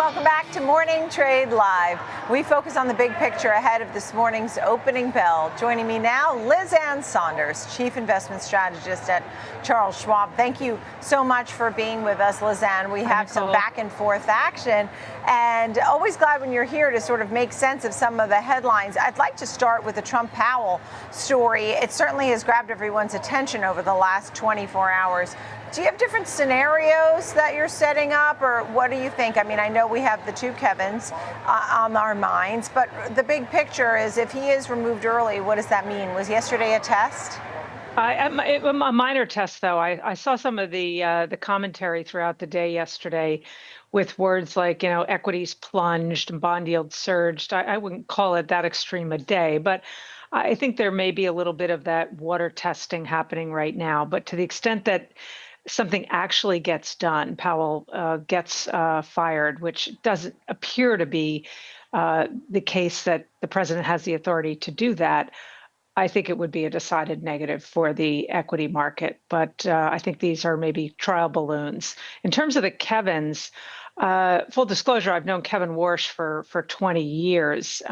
Welcome back to Morning Trade Live. We focus on the big picture ahead of this morning's opening bell. Joining me now, Liz Ann Sonders, Chief Investment Strategist at Charles Schwab. Thank you so much for being with us, Liz Ann. We have some back and forth action, and always glad when you're here to sort of make sense of some of the headlines. I'd like to start with the Trump Powell story. It certainly has grabbed everyone's attention over the last 24 hours. Do you have different scenarios that you're setting up, or what do you think? I mean, I know we have the two Kevins on our minds, but the big picture is if he is removed early, what does that mean? Was yesterday a test? A minor test, though. I saw some of the commentary throughout the day yesterday with words like, equities plunged and bond yields surged. I wouldn't call it that extreme a day, but I think there may be a little bit of that water testing happening right now. But to the extent that something actually gets done, Powell gets fired, which doesn't appear to be the case that the president has the authority to do that. I think it would be a decided negative for the equity market, but I think these are maybe trial balloons. In terms of the Kevins, full disclosure, I've known Kevin Warsh for 20 years.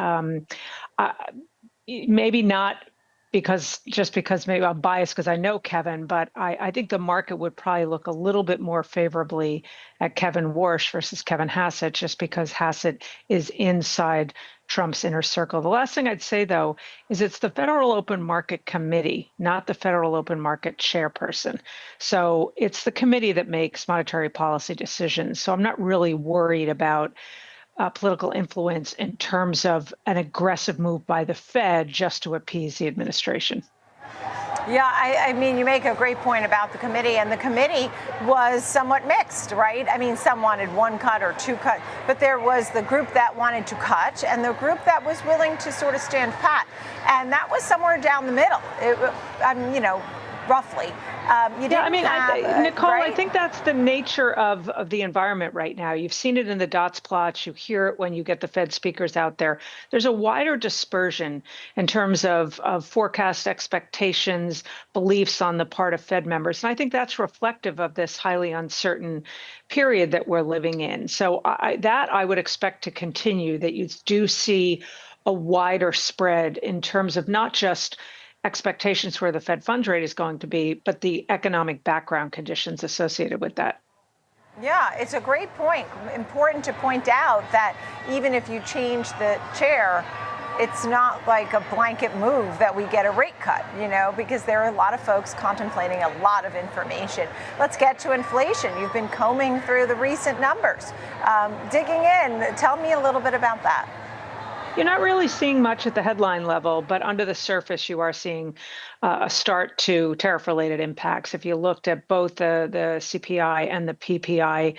Maybe not because maybe I'm biased because I know Kevin, but I think the market would probably look a little bit more favorably at Kevin Warsh versus Kevin Hassett, just because Hassett is inside Trump's inner circle. The last thing I'd say, though, is it's the Federal Open Market Committee, not the Federal Open Market chairperson. So it's the committee that makes monetary policy decisions. So I'm not really worried about political influence in terms of an aggressive move by the Fed just to appease the administration. Yeah, I mean, you make a great point about the committee, and the committee was somewhat mixed, right? I mean, some wanted one cut or two cut, but there was the group that wanted to cut and the group that was willing to sort of stand pat. And that was somewhere down the middle, roughly. Nicole, right? I think that's the nature of the environment right now. You've seen it in the dots plots. You hear it when you get the Fed speakers out there. There's a wider dispersion in terms of forecast expectations, beliefs on the part of Fed members. And I think that's reflective of this highly uncertain period that we're living in. So I would expect to continue, that you do see a wider spread in terms of not just expectations where the Fed funds rate is going to be, but the economic background conditions associated with that. Yeah, it's a great point. Important to point out that even if you change the chair, it's not like a blanket move that we get a rate cut, because there are a lot of folks contemplating a lot of information. Let's get to inflation. You've been combing through the recent numbers, digging in. Tell me a little bit about that. You're not really seeing much at the headline level, but under the surface, you are seeing a start to tariff-related impacts. If you looked at both the CPI and the PPI,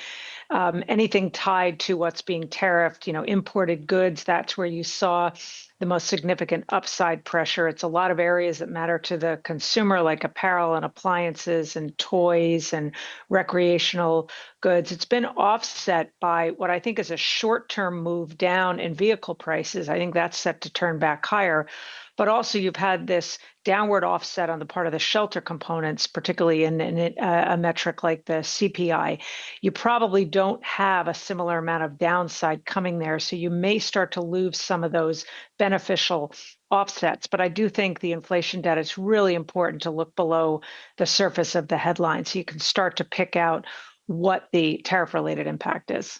anything tied to what's being tariffed, imported goods, that's where you saw the most significant upside pressure. It's a lot of areas that matter to the consumer, like apparel and appliances and toys and recreational goods. It's been offset by what I think is a short-term move down in vehicle prices. I think that's set to turn back higher. But also you've had this downward offset on the part of the shelter components, particularly in a metric like the CPI. You probably don't have a similar amount of downside coming there, so you may start to lose some of those beneficial offsets. But I do think the inflation data is really important to look below the surface of the headline so you can start to pick out what the tariff-related impact is.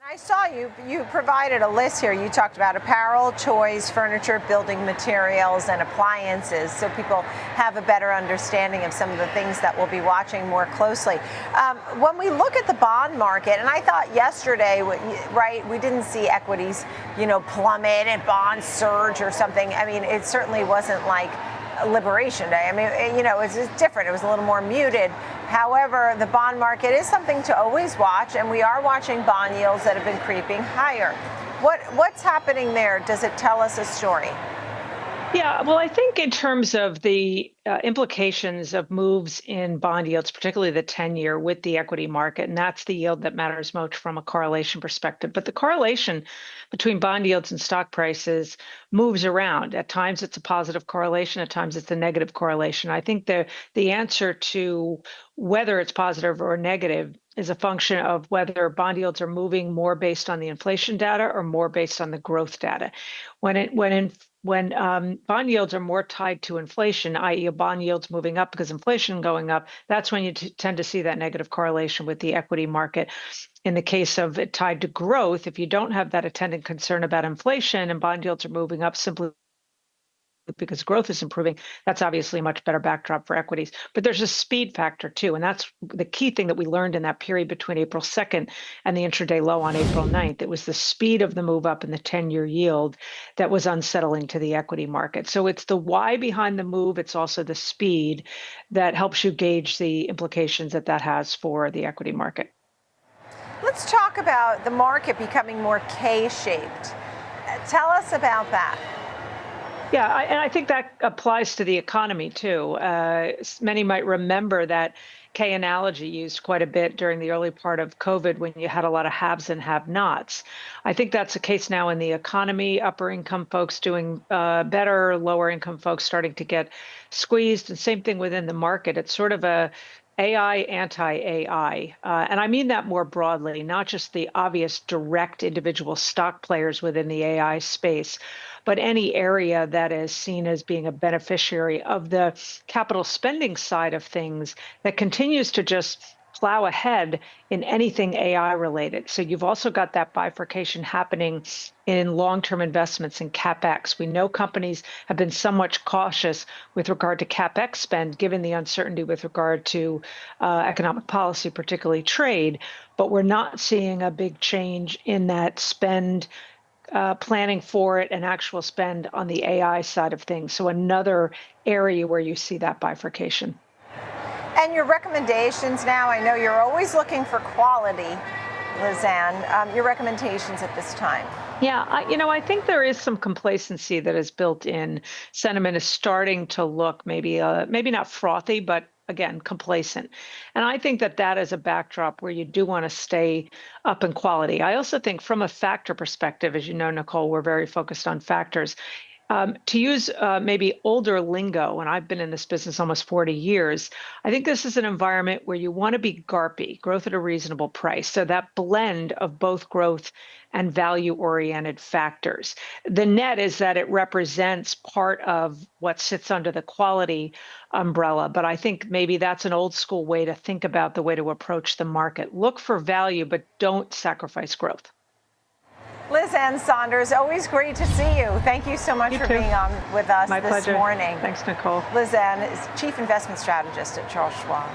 I saw you provided a list here. You talked about apparel, toys, furniture, building materials, and appliances, so people have a better understanding of some of the things that we'll be watching more closely. When we look at the bond market, and I thought yesterday, right, we didn't see equities, plummet and bonds surge or something. I mean, it certainly wasn't like Liberation Day. I mean, it's different. It was a little more muted. However, the bond market is something to always watch, and we are watching bond yields that have been creeping higher. What's happening there? Does it tell us a story? Yeah, well, I think in terms of the implications of moves in bond yields, particularly the 10-year with the equity market, and that's the yield that matters most from a correlation perspective. But the correlation between bond yields and stock prices moves around. At times it's a positive correlation, at times it's a negative correlation. I think the answer to whether it's positive or negative is a function of whether bond yields are moving more based on the inflation data or more based on the growth data. When bond yields are more tied to inflation, i.e. a bond yields moving up because inflation going up, that's when you tend to see that negative correlation with the equity market. In the case of it tied to growth, if you don't have that attendant concern about inflation and bond yields are moving up simply because growth is improving, that's obviously a much better backdrop for equities. But there's a speed factor too, and that's the key thing that we learned in that period between April 2nd and the intraday low on April 9th. It was the speed of the move up in the 10-year yield that was unsettling to the equity market. So it's the why behind the move, it's also the speed that helps you gauge the implications that that has for the equity market. Let's talk about the market becoming more K-shaped. Tell us about that. Yeah, and I think that applies to the economy too. Many might remember that K analogy used quite a bit during the early part of COVID when you had a lot of haves and have-nots. I think that's the case now in the economy. Upper income folks doing better, lower income folks starting to get squeezed, and same thing within the market. It's sort of a AI, anti-AI. And I mean that more broadly, not just the obvious direct individual stock players within the AI space, but any area that is seen as being a beneficiary of the capital spending side of things that continues to just plow ahead in anything AI related. So you've also got that bifurcation happening in long-term investments in CapEx. We know companies have been somewhat cautious with regard to CapEx spend, given the uncertainty with regard to economic policy, particularly trade, but we're not seeing a big change in that spend planning for it and actual spend on the AI side of things. So another area where you see that bifurcation. And your recommendations now, I know you're always looking for quality, Liz Ann, your recommendations at this time. Yeah, I think there is some complacency that is built in. Sentiment is starting to look maybe not frothy, but again, complacent. And I think that is a backdrop where you do want to stay up in quality. I also think from a factor perspective, as you know, Nicole, we're very focused on factors. To use maybe older lingo, and I've been in this business almost 40 years, I think this is an environment where you want to be GARPy, growth at a reasonable price. So that blend of both growth and value-oriented factors. The net is that it represents part of what sits under the quality umbrella, but I think maybe that's an old school way to think about the way to approach the market. Look for value, but don't sacrifice growth. Liz Ann Sonders, always great to see you. Thank you so much for being on with us My this pleasure. morning. Thanks, Nicole. Liz Ann is Chief Investment Strategist at Charles Schwab.